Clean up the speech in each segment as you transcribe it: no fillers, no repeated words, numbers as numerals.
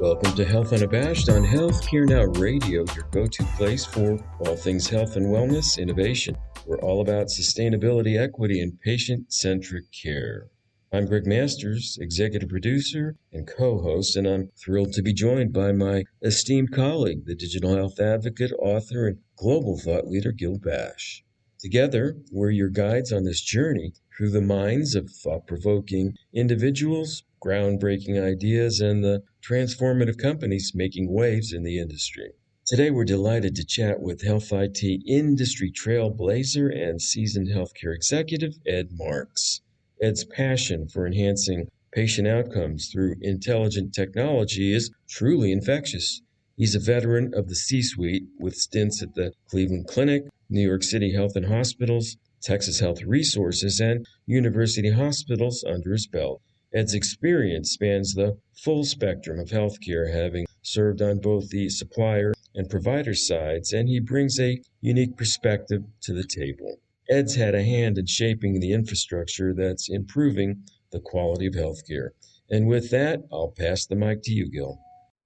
Welcome to Health Unabashed on Healthcare Now Radio, your go-to place for all things health and wellness innovation. We're all about sustainability, equity, and patient-centric care. I'm Greg Masters, executive producer and co-host, and I'm thrilled to be joined by my esteemed colleague, the digital health advocate, author, and global thought leader, Gil Bash. Together, we're your guides on this journey through the minds of thought-provoking individuals, groundbreaking ideas, and the transformative companies making waves in the industry. Today, we're delighted to chat with Health IT industry trailblazer and seasoned healthcare executive, Ed Marx. Ed's passion for enhancing patient outcomes through intelligent technology is truly infectious. He's a veteran of the C-suite with stints at the Cleveland Clinic, New York City Health and Hospitals, Texas Health Resources, and University Hospitals under his belt. Ed's experience spans the full spectrum of healthcare, having served on both the supplier and provider sides, and he brings a unique perspective to the table. Ed's had a hand in shaping the infrastructure that's improving the quality of healthcare. And with that, I'll pass the mic to you, Gil.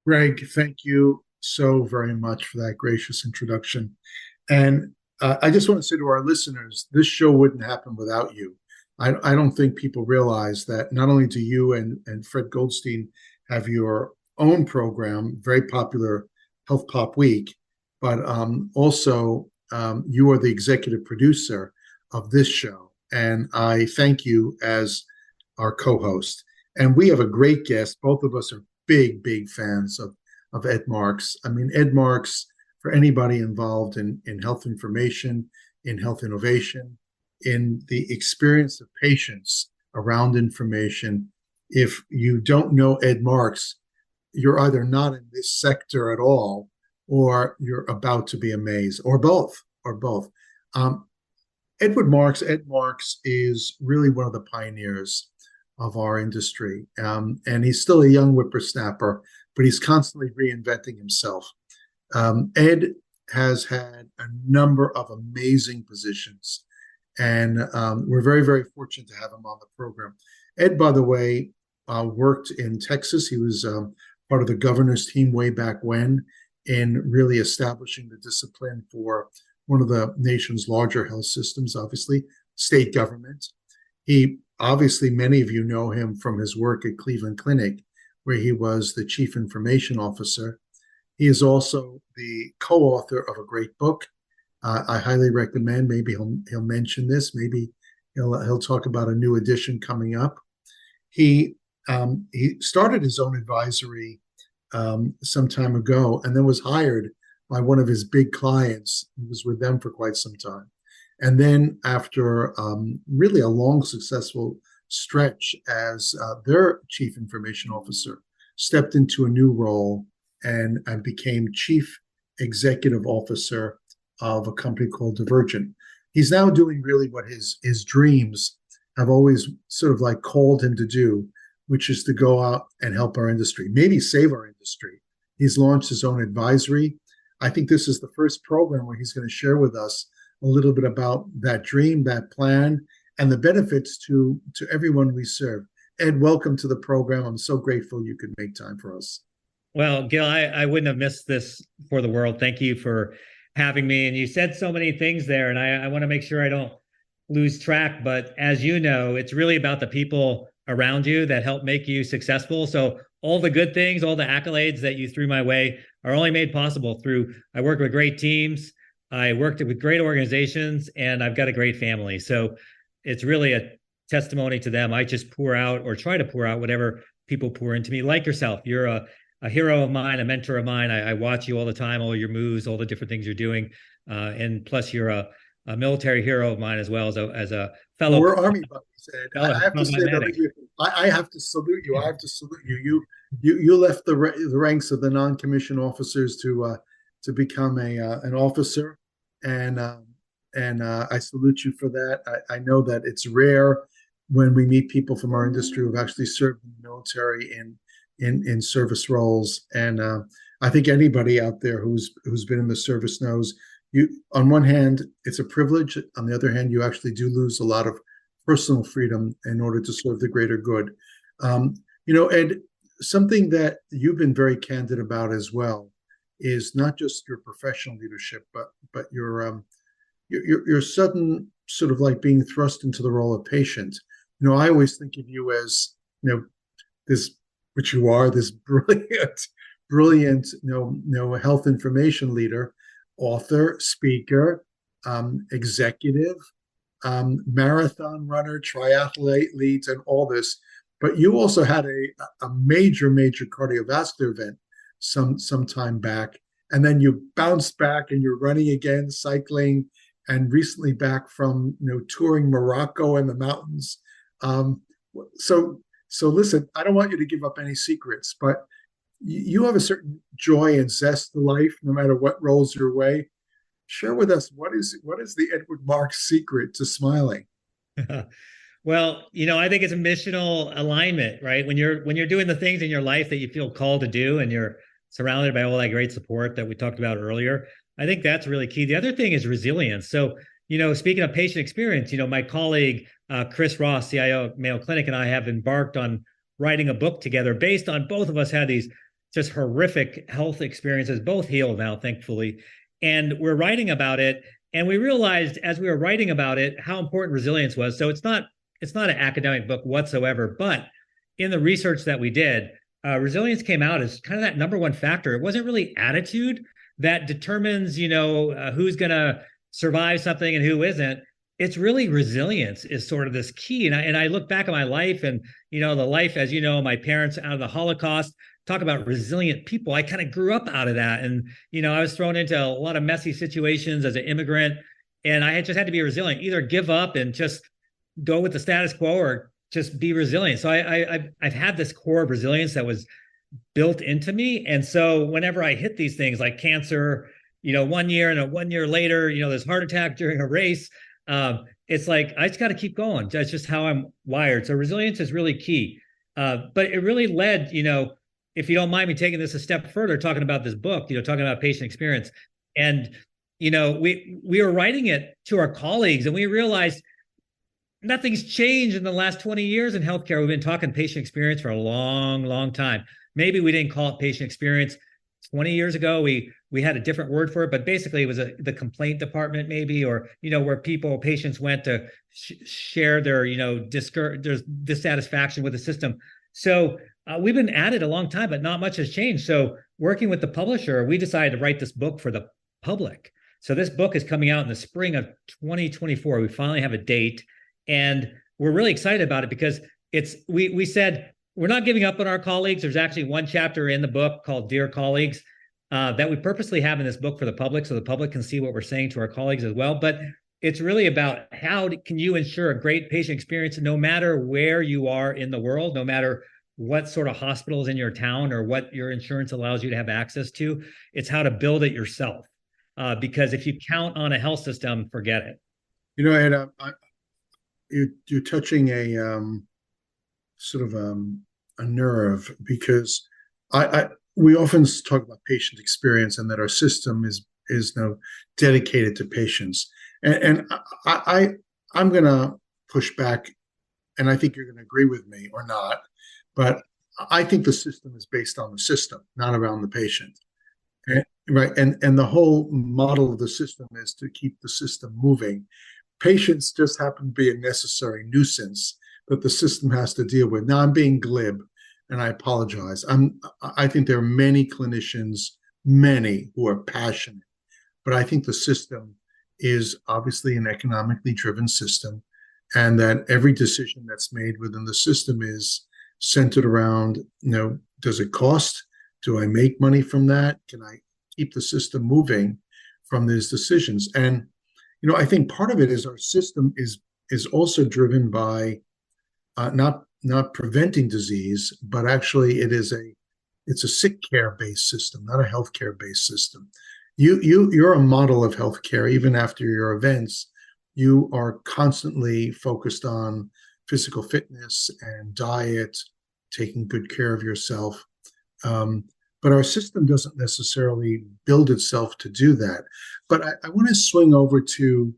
Greg, thank you so very much for that gracious introduction. And I just want to say to our listeners, this show wouldn't happen without you. I don't think people realize that not only do you and Fred Goldstein have your own program, very popular Health Pop Week, but also you are the executive producer of this show. And I thank you as our co-host. And we have a great guest. Both of us are big fans of Ed Marx. I mean, Ed Marx, for anybody involved in health information, in health innovation, in the experience of patients around information, if you don't know Ed Marx, you're either not in this sector at all, or you're about to be amazed, or both. Ed Marx is really one of the pioneers of our industry. And he's still a young whippersnapper, but he's constantly reinventing himself. Ed has had a number of amazing positions, and we're very fortunate to have him on the program. Ed, by the way, worked in Texas. He was part of the governor's team way back when in really establishing the discipline for one of the nation's larger health systems, obviously, state government. He obviously, many of you know him from his work at Cleveland Clinic, where he was the chief information officer. He is also the co-author of a great book. I highly recommend. Maybe he'll mention this. Maybe he'll talk about a new edition coming up. He started his own advisory some time ago, and then was hired by one of his big clients. He was with them for quite some time. And then after really a long, successful stretch as their chief information officer, stepped into a new role and became chief executive officer of a company called Divergent. He's now doing really what his dreams have always sort of like called him to do, which is to go out and help our industry, maybe save our industry. He's launched his own advisory. I think this is the first program where he's going to share with us a little bit about that dream, that plan, and the benefits to everyone we serve. Ed, welcome to the program. I'm so grateful you could make time for us. Well, Gil, I wouldn't have missed this for the world. Thank you for having me. And you said so many things there, and I want to make sure I don't lose track. But as you know, it's really about the people around you that help make you successful. So all the good things, all the accolades that you threw my way are only made possible through, I work with great teams, I worked with great organizations, and I've got a great family. So it's really a testimony to them. I just pour out or try to pour out whatever people pour into me, like yourself. You're a hero of mine, a mentor of mine. I watch you all the time, all your moves, all the different things you're doing. And plus you're a military hero of mine as well as a fellow. We're Army buddies, Ed. I have to say that I have to salute you. I have to salute you. You left the ranks of the non-commissioned officers to become an officer, and I salute you for that. I know that it's rare when we meet people from our industry who've actually served in the military in service roles, and I think anybody out there who's been in the service knows. You, on one hand, it's a privilege. On the other hand, you actually do lose a lot of personal freedom in order to serve the greater good. Ed, something that you've been very candid about as well is not just your professional leadership, but your sudden sort of like being thrust into the role of patient. I always think of you as this, which you are, this brilliant health information leader, author, speaker, executive, marathon runner, triathlete leads, and all this. But you also had a major cardiovascular event some time back, and then you bounced back and you're running again, cycling, and recently back from touring Morocco and the mountains. Um, so listen, I don't want you to give up any secrets, but you have a certain joy and zest to life, no matter what rolls your way. Share with us what is the Edward Marx secret to smiling? Well, I think it's a missional alignment, right? When you're doing the things in your life that you feel called to do, and you're surrounded by all that great support that we talked about earlier, I think that's really key. The other thing is resilience. So, speaking of patient experience, my colleague Chris Ross, CIO of Mayo Clinic, and I have embarked on writing a book together based on both of us had these just horrific health experiences, both healed now, thankfully. And we're writing about it. And we realized as we were writing about it how important resilience was. So it's not an academic book whatsoever, but in the research that we did, resilience came out as kind of that number one factor. It wasn't really attitude that determines, who's going to survive something and who isn't. It's really resilience is sort of this key. And I look back at my life and, the life, as my parents out of the Holocaust, talk about resilient people. I kind of grew up out of that. And, I was thrown into a lot of messy situations as an immigrant. And I had just had to be resilient, either give up and just go with the status quo or just be resilient. So I've had this core of resilience that was built into me. And so whenever I hit these things like cancer, 1 year and 1 year later, this heart attack during a race, it's like, I just got to keep going. That's just how I'm wired. So resilience is really key. But it really led, if you don't mind me taking this a step further, talking about this book, talking about patient experience. And, we were writing it to our colleagues and we realized nothing's changed in the last 20 years in healthcare. We've been talking patient experience for a long time. Maybe we didn't call it patient experience 20 years ago. We had a different word for it, but basically it was the complaint department, maybe, or where patients went to share their their dissatisfaction with the system. So we've been at it a long time, but not much has changed. So working with the publisher, we decided to write this book for the public. So this book is coming out in the spring of 2024. We finally have a date. And we're really excited about it because we said we're not giving up on our colleagues. There's actually one chapter in the book called Dear Colleagues that we purposely have in this book for the public, so the public can see what we're saying to our colleagues as well. But it's really about how can you ensure a great patient experience no matter where you are in the world, no matter what sort of hospitals in your town or what your insurance allows you to have access to. It's how to build it yourself. Because if you count on a health system, forget it. And you're touching a sort of a nerve, because we often talk about patient experience and that our system is now dedicated to patients. And I'm going to push back, and I think you're going to agree with me or not, but I think the system is based on the system, not around the patient. Right. And the whole model of the system is to keep the system moving. Patients just happen to be a necessary nuisance that the system has to deal with. Now, I'm being glib, and I apologize. I think there are many clinicians, many who are passionate, but I think the system is obviously an economically driven system, and that every decision that's made within the system is centered around, does it cost? Do I make money from that? Can I keep the system moving from these decisions? And I think part of it is our system is also driven by not preventing disease, but actually it's a sick care based system, not a healthcare based system. You're a model of healthcare. Even after your events, you are constantly focused on physical fitness and diet, taking good care of yourself. But our system doesn't necessarily build itself to do that. But I want to swing over to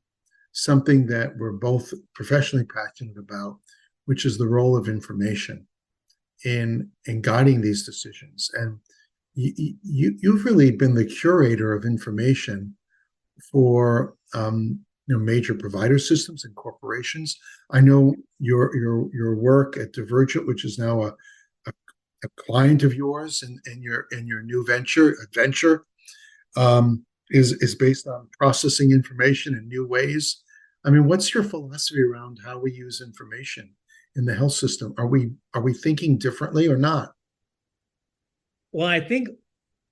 something that we're both professionally passionate about, which is the role of information. in guiding these decisions. And you've really been the curator of information for major provider systems and corporations. I know your work at Divergent, which is now a client of yours, and your new adventure, is based on processing information in new ways. I mean, what's your philosophy around how we use information in the health system? Are we thinking differently or not? Well, I think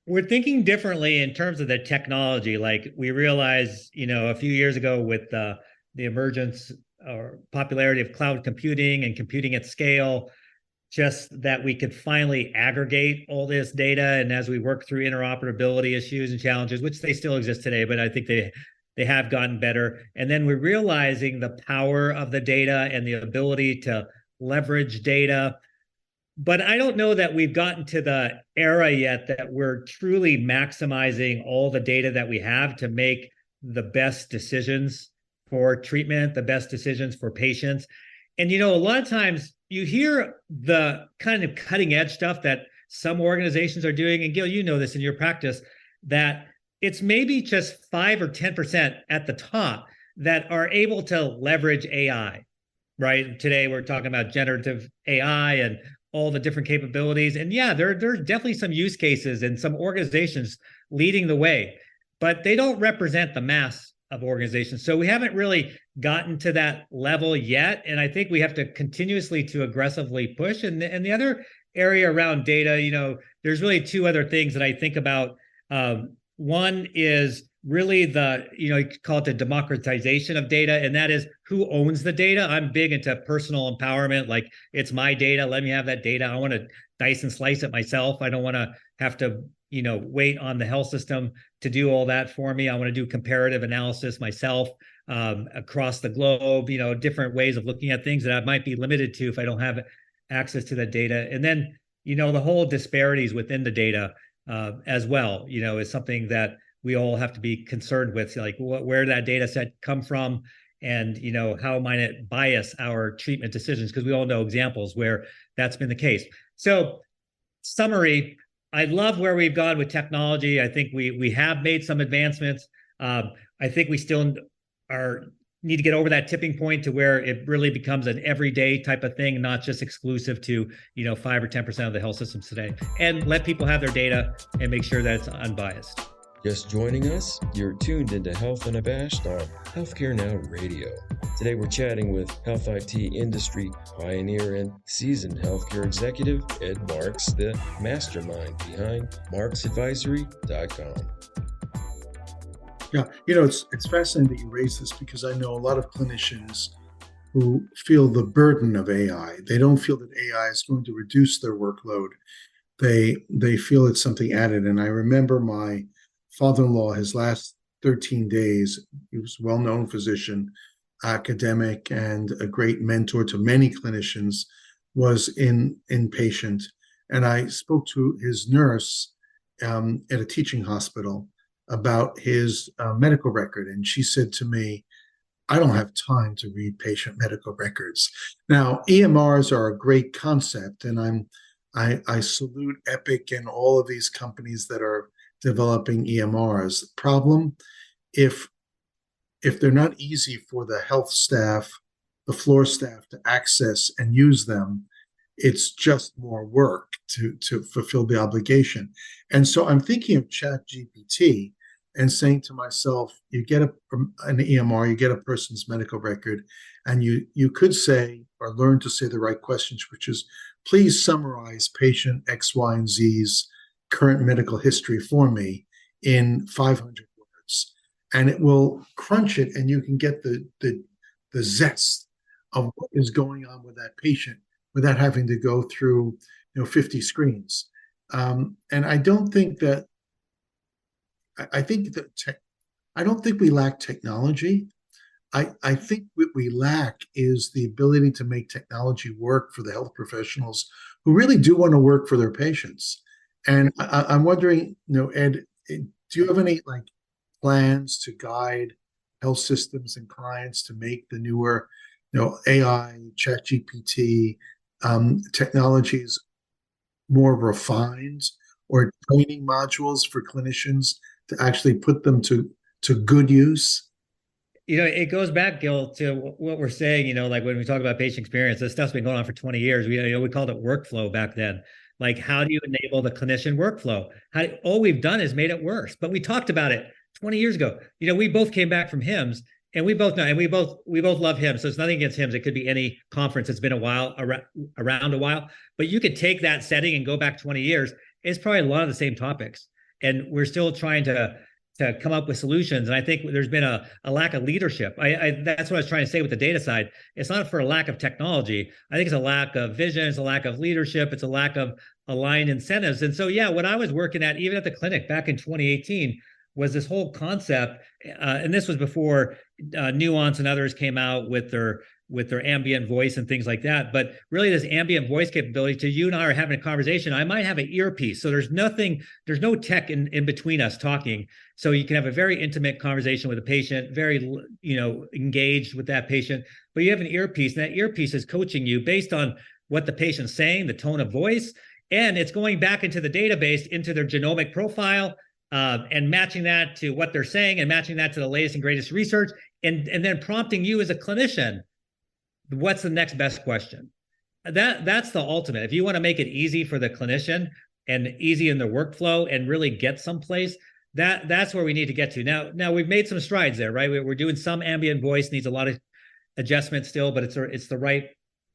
we're thinking differently in terms of the technology. Like we realized, a few years ago with the emergence or popularity of cloud computing and computing at scale, just that we could finally aggregate all this data. And as we work through interoperability issues and challenges, which they still exist today, but I think they have gotten better. And then we're realizing the power of the data and the ability to leverage data. But I don't know that we've gotten to the era yet that we're truly maximizing all the data that we have to make the best decisions for treatment, the best decisions for patients. And, a lot of times you hear the kind of cutting edge stuff that some organizations are doing. And Gil, you know this in your practice, that it's maybe just 5 or 10% at the top that are able to leverage AI, right? Today, we're talking about generative AI and all the different capabilities. And yeah, there's definitely some use cases and some organizations leading the way, but they don't represent the mass of organizations. So we haven't really gotten to that level yet. And I think we have to continuously to aggressively push. And the other area around data, there's really two other things that I think about. One is really you could call it the democratization of data, and that is who owns the data. I'm big into personal empowerment, like it's my data, let me have that data. I want to dice and slice it myself. I don't want to have to, wait on the health system to do all that for me. I want to do comparative analysis myself across the globe, different ways of looking at things that I might be limited to if I don't have access to the data. And then, the whole disparities within the data as well, is something that we all have to be concerned with, like where that data set come from, and how might it bias our treatment decisions, because we all know examples where that's been the case. So, summary: I love where we've gone with technology. I think we have made some advancements. I think we still need to get over that tipping point to where it really becomes an everyday type of thing, not just exclusive to 5 or 10% of the health systems today, and let people have their data and make sure that it's unbiased. Just joining us, you're tuned into Health Unabashed on Healthcare Now Radio. Today we're chatting with health IT industry pioneer and seasoned healthcare executive, Ed Marx, the mastermind behind MarxAdvisory.com. Yeah, it's fascinating that you raise this, because I know a lot of clinicians who feel the burden of AI. They don't feel that AI is going to reduce their workload. They feel it's something added. And I remember my father-in-law, his last 13 days, he was a well-known physician, academic, and a great mentor to many clinicians, was inpatient. And I spoke to his nurse at a teaching hospital about his medical record. And she said to me, I don't have time to read patient medical records. Now, EMRs are a great concept, and I salute Epic and all of these companies that are developing EMRs. The problem, if they're not easy for the health staff, the floor staff to access and use them, it's just more work to fulfill the obligation. And so I'm thinking of ChatGPT and saying to myself, you get an EMR, you get a person's medical record, and you could say, or learn to say the right questions, which is, please summarize patient X, Y, and Z's current medical history for me in 500 words. And it will crunch it, and you can get the zest of what is going on with that patient without having to go through 50 screens. And I don't think that I don't think we lack technology. I think what we lack is the ability to make technology work for the health professionals who really do want to work for their patients. And I'm wondering, Ed, do you have any plans to guide health systems and clients to make the newer, AI, ChatGPT technologies more refined, or training modules for clinicians to actually put them to good use? It goes back, Gil, to what we're saying, like when we talk about patient experience, this stuff's been going on for 20 years. We called it workflow back then. Like, how do you enable the clinician workflow? All we've done is made it worse. But we talked about it 20 years ago. We both came back from HIMSS, and we both know, and we both love HIMSS. So it's nothing against HIMSS. It could be any conference that's been a while around a while. But you could take that setting and go back 20 years. It's probably a lot of the same topics. And we're still trying to come up with solutions. And I think there's been a lack of leadership. That's what I was trying to say with the data side. It's not for a lack of technology. I think it's a lack of vision. It's a lack of leadership. It's a lack of aligned incentives. And so, yeah, what I was working at, even at the clinic back in 2018, was this whole concept. And this was before Nuance and others came out with their ambient voice and things like that. But really, this ambient voice capability, to you and I are having a conversation, I might have an earpiece. So there's no tech in between us talking. So you can have a very intimate conversation with a patient, very, engaged with that patient, but you have an earpiece, and that earpiece is coaching you based on what the patient's saying, the tone of voice, and it's going back into the database, into their genomic profile, and matching that to what they're saying and matching that to the latest and greatest research, and then prompting you as a clinician, what's the next best question? That's the ultimate. If you want to make it easy for the clinician and easy in the workflow and really get someplace, that's where we need to get to. Now we've made some strides there, right? We're doing some ambient voice, needs a lot of adjustment still, but it's the right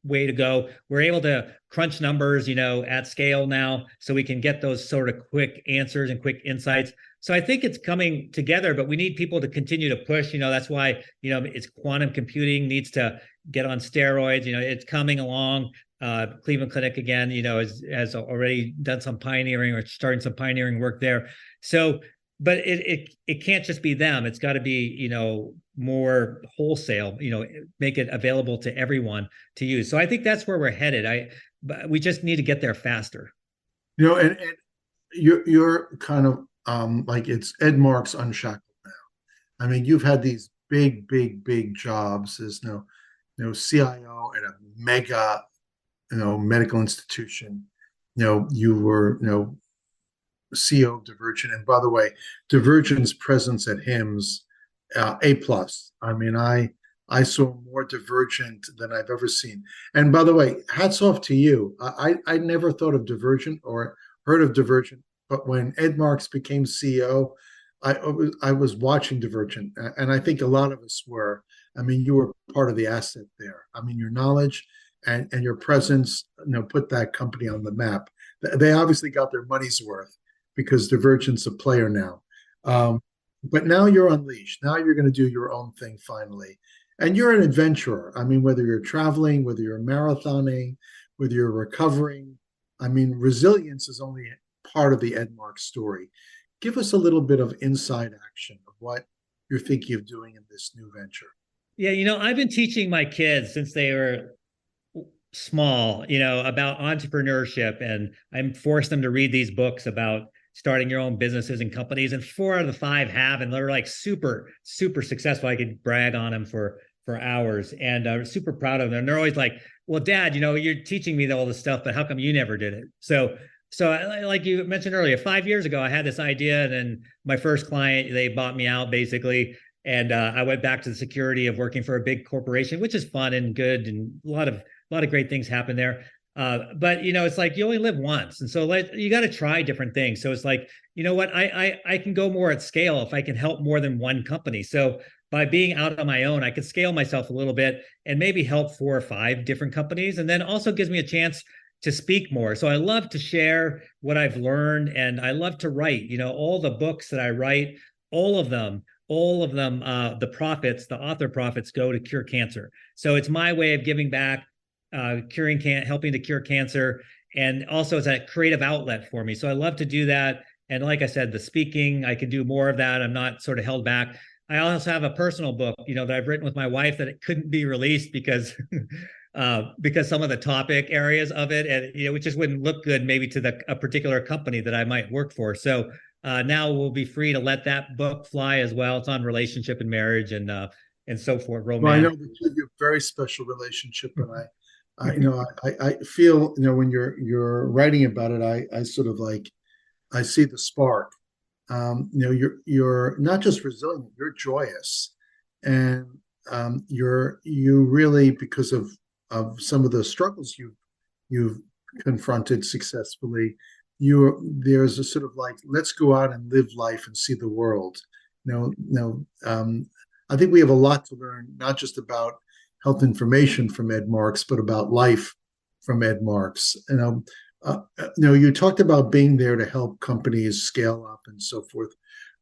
way to go. We're able to crunch numbers, at scale now, so we can get those sort of quick answers and quick insights. So I think it's coming together, but we need people to continue to push. That's why, it's quantum computing needs to get on steroids. It's coming along. Cleveland Clinic, again, has already done some pioneering or starting some pioneering work there. So, but it can't just be them. It's got to be, more wholesale, make it available to everyone to use. So I think that's where we're headed. We just need to get there faster. And you're kind of like, it's Ed Marx unshackled now. I mean, you've had these big jobs as CIO at a mega medical institution. You were CEO of Divergent, and by the way, Divergent's presence at HIMSS, A+. I mean, I saw more Divergent than I've ever seen. And by the way, hats off to you. I never thought of Divergent or heard of Divergent, but when Ed Marx became CEO, I was watching Divergent, and I think a lot of us were. I mean, you were part of the asset there. I mean, your knowledge and your presence, put that company on the map. They obviously got their money's worth because Divergent's a player now. But now you're unleashed. Now you're going to do your own thing finally. And you're an adventurer. I mean, whether you're traveling, whether you're marathoning, whether you're recovering, I mean, resilience is only part of the Ed Marx story. Give us a little bit of inside action of what you're thinking of doing in this new venture. Yeah, I've been teaching my kids since they were small, about entrepreneurship, and I'm forced them to read these books about starting your own businesses and companies, and 4 out of the 5 have, and they're like super successful. I could brag on them for hours, and I'm super proud of them. And they're always like, well, Dad, you're teaching me all this stuff, but how come you never did it? So like you mentioned earlier, 5 years ago, I had this idea, and then my first client, they bought me out basically. And I went back to the security of working for a big corporation, which is fun and good, and a lot of great things happen there. But it's like you only live once, and so you got to try different things. So it's like, what, I can go more at scale if I can help more than one company. So by being out on my own, I can scale myself a little bit and maybe help 4 or 5 different companies, and then also gives me a chance to speak more. So I love to share what I've learned, and I love to write. All the books that I write, all of them, the author profits go to cure cancer. So it's my way of giving back, helping to cure cancer. And also it's a creative outlet for me. So I love to do that. And like I said, the speaking, I can do more of that. I'm not sort of held back. I also have a personal book, that I've written with my wife that it couldn't be released because some of the topic areas of it, and it just wouldn't look good maybe to a particular company that I might work for. So now we'll be free to let that book fly as well. It's on relationship and marriage and so forth, romance. Well, I know that you have a very special relationship, and I feel, when you're writing about it, I sort of like, I see the spark. You're not just resilient, you're joyous, and you really, because of some of the struggles you've confronted successfully, there's a sort of like, let's go out and live life and see the world. I think we have a lot to learn, not just about health information from Ed Marx, but about life from Ed Marx. You talked about being there to help companies scale up and so forth.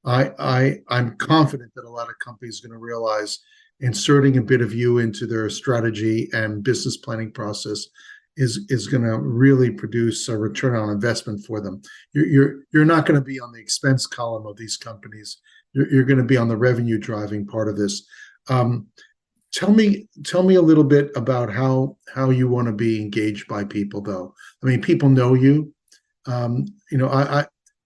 I'm confident that a lot of companies are going to realize inserting a bit of you into their strategy and business planning process is going to really produce a return on investment for them. You're not going to be on the expense column of these companies. You're going to be on the revenue driving part of this. Tell me a little bit about how you want to be engaged by people, though. I mean, people know you. I'm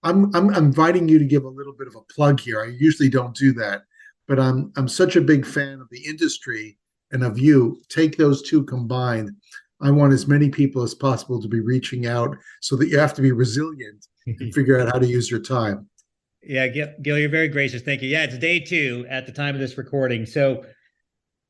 inviting you to give a little bit of a plug here. I usually don't do that, but I'm such a big fan of the industry and of you. Take those two combined. I want as many people as possible to be reaching out, so that you have to be resilient and figure out how to use your time. Yeah, Gil, you're very gracious. Thank you. Yeah, it's day 2 at the time of this recording. So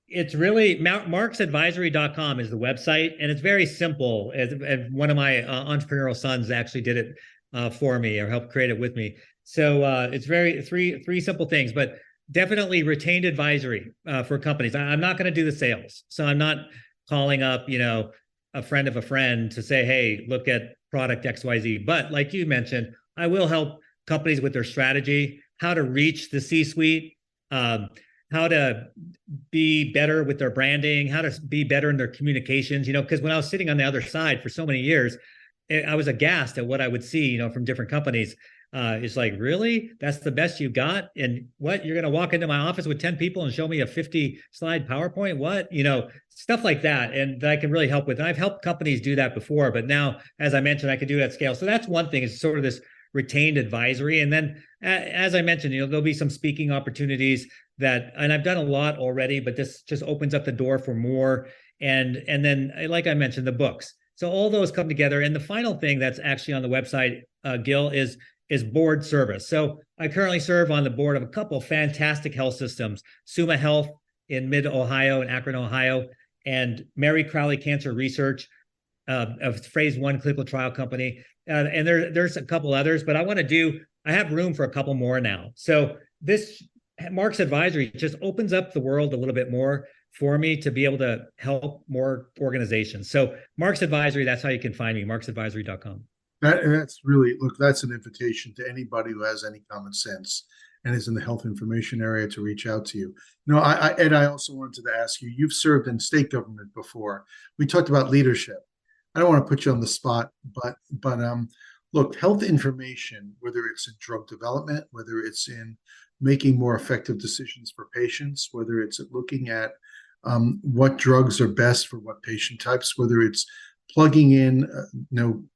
it's really marxadvisory.com is the website, and it's very simple. And one of my entrepreneurial sons actually did it for me, or helped create it with me. So it's very three simple things, but definitely retained advisory for companies. I'm not going to do the sales, so I'm not calling up, a friend of a friend to say, hey, look at product XYZ. But like you mentioned, I will help companies with their strategy, how to reach the C-suite, how to be better with their branding, how to be better in their communications, because when I was sitting on the other side for so many years, I was aghast at what I would see, from different companies. It's like, really? That's the best you got? And what, you're going to walk into my office with 10 people and show me a 50-slide PowerPoint? What? Stuff like that. And that I can really help with. And I've helped companies do that before, but now, as I mentioned, I can do it at scale. So that's one thing, is sort of this retained advisory. And then, as I mentioned, there'll be some speaking opportunities and I've done a lot already, but this just opens up the door for more. And then, like I mentioned, the books. So all those come together. And the final thing that's actually on the website, Gil, is board service. So I currently serve on the board of a couple of fantastic health systems, Summa Health in mid-Ohio and Akron, Ohio, and Mary Crowley Cancer Research, a phase 1 clinical trial company. And there's a couple others, but I have room for a couple more now. So this Marx Advisory just opens up the world a little bit more for me to be able to help more organizations. So Marx Advisory, that's how you can find me, marxadvisory.com. That's an invitation to anybody who has any common sense and is in the health information area to reach out to you. Ed, I also wanted to ask you, you've served in state government before. We talked about leadership. I don't want to put you on the spot, but look, health information, whether it's in drug development, whether it's in making more effective decisions for patients, whether it's looking at what drugs are best for what patient types, whether it's plugging in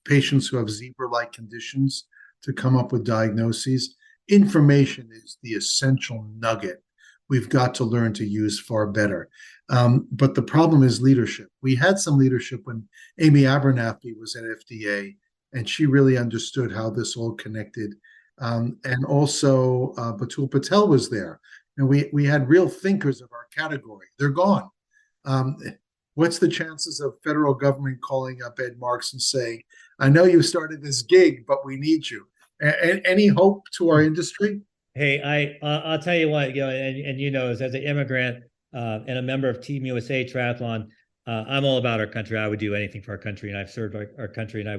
patients who have zebra-like conditions to come up with diagnoses. Information is the essential nugget we've got to learn to use far better. But the problem is leadership. We had some leadership when Amy Abernathy was at FDA, and she really understood how this all connected. And also Batul Patel was there. And we had real thinkers of our category. They're gone. What's the chances of federal government calling up Ed Marx and saying, I know you started this gig, but we need you? Any hope to our industry? Hey, I'll tell you what, as an immigrant and a member of Team USA Triathlon, I'm all about our country. I would do anything for our country, and I've served our country, and I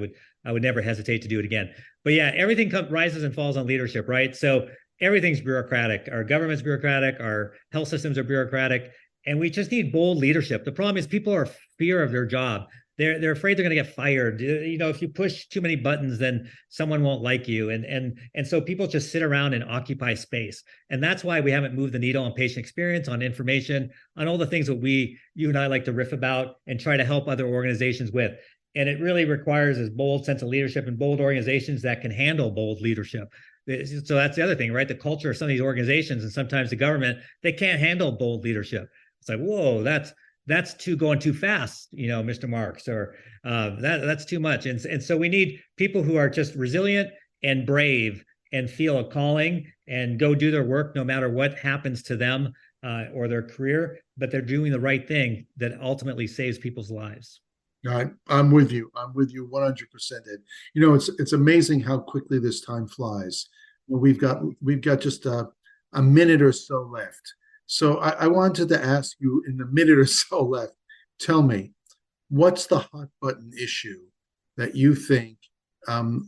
would never hesitate to do it again. But yeah, everything rises and falls on leadership, right? So everything's bureaucratic. Our government's bureaucratic. Our health systems are bureaucratic. And we just need bold leadership. The problem is people are fear of their job. They're afraid they're going to get fired. If you push too many buttons, then someone won't like you. And so people just sit around and occupy space. And that's why we haven't moved the needle on patient experience, on information, on all the things that you and I like to riff about and try to help other organizations with. And it really requires this bold sense of leadership and bold organizations that can handle bold leadership. So that's the other thing, right? The culture of some of these organizations and sometimes the government, they can't handle bold leadership. It's like, whoa, that's going too fast, Mr. Marx, or that's too much. And so we need people who are just resilient and brave and feel a calling and go do their work no matter what happens to them or their career, but they're doing the right thing that ultimately saves people's lives. I'm with you. I'm with you 100%. Ed. It's amazing how quickly this time flies. We've got just a minute or so left. So I wanted to ask you, in the minute or so left, tell me, what's the hot button issue that you think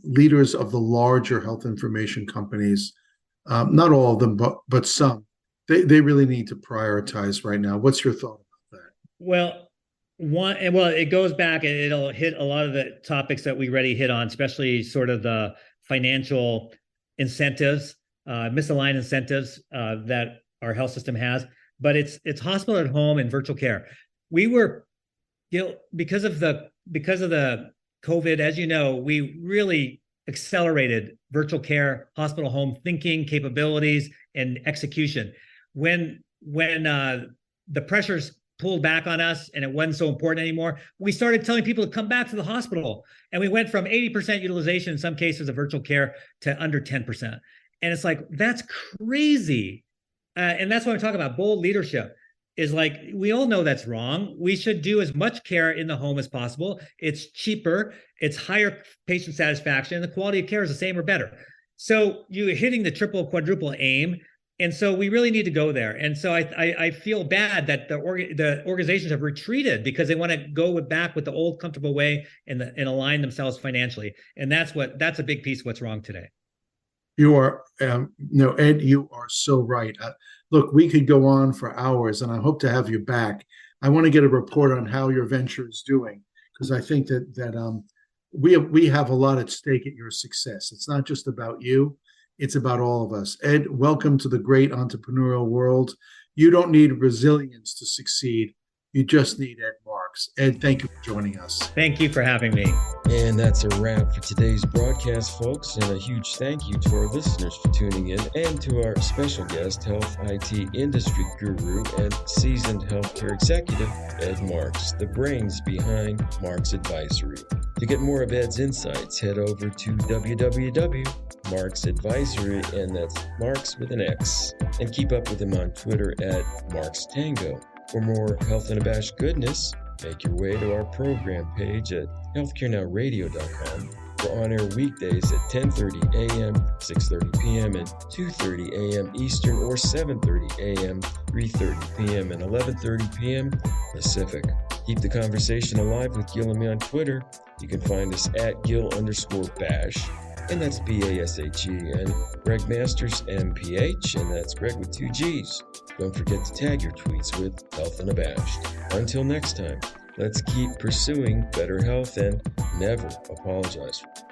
leaders of the larger health information companies, not all of them, but some, they really need to prioritize right now? What's your thought about that? Well, it goes back and it'll hit a lot of the topics that we already hit on, especially sort of the financial incentives, misaligned incentives that our health system has. But it's hospital at home and virtual care. We were, because of the COVID, as you know, we really accelerated virtual care, hospital home thinking capabilities and execution. When the pressures pulled back on us and it wasn't so important anymore, we started telling people to come back to the hospital. And we went from 80% utilization in some cases of virtual care to under 10%. And it's like, that's crazy. And that's what I'm talking about. Bold leadership is like, we all know that's wrong. We should do as much care in the home as possible. It's cheaper, it's higher patient satisfaction, and the quality of care is the same or better. So you're hitting the triple, quadruple aim. And so we really need to go there. And so I feel bad that the organizations have retreated because they want to go back with the old comfortable way and align themselves financially. And that's a big piece of what's wrong today. You are, Ed, you are so right. Look, we could go on for hours, and I hope to have you back. I want to get a report on how your venture is doing, because I think that we have a lot at stake at your success. It's not just about you. It's about all of us. Ed, welcome to the great entrepreneurial world. You don't need resilience to succeed. You just need Ed Marx. Ed, thank you for joining us. Thank you for having me. And that's a wrap for today's broadcast, folks. And a huge thank you to our listeners for tuning in, and to our special guest, health IT industry guru and seasoned healthcare executive, Ed Marx, the brains behind Marx Advisory. To get more of Ed's insights, head over to www.marxadvisory, and that's Marx with an X. And keep up with him on Twitter at MarxTango. For more Health Unabashed goodness, make your way to our program page at healthcarenowradio.com. We're on air weekdays at 10:30 a.m., 6:30 p.m., and 2:30 a.m. Eastern, or 7:30 a.m., 3:30 p.m., and 11:30 p.m. Pacific. Keep the conversation alive with Gil and me on Twitter. You can find us at Gil_Bash, and that's BASHE, and Greg Masters, MPH, and that's Greg with 2 G's. Don't forget to tag your tweets with Health Unabashed. Until next time, let's keep pursuing better health and never apologize for it.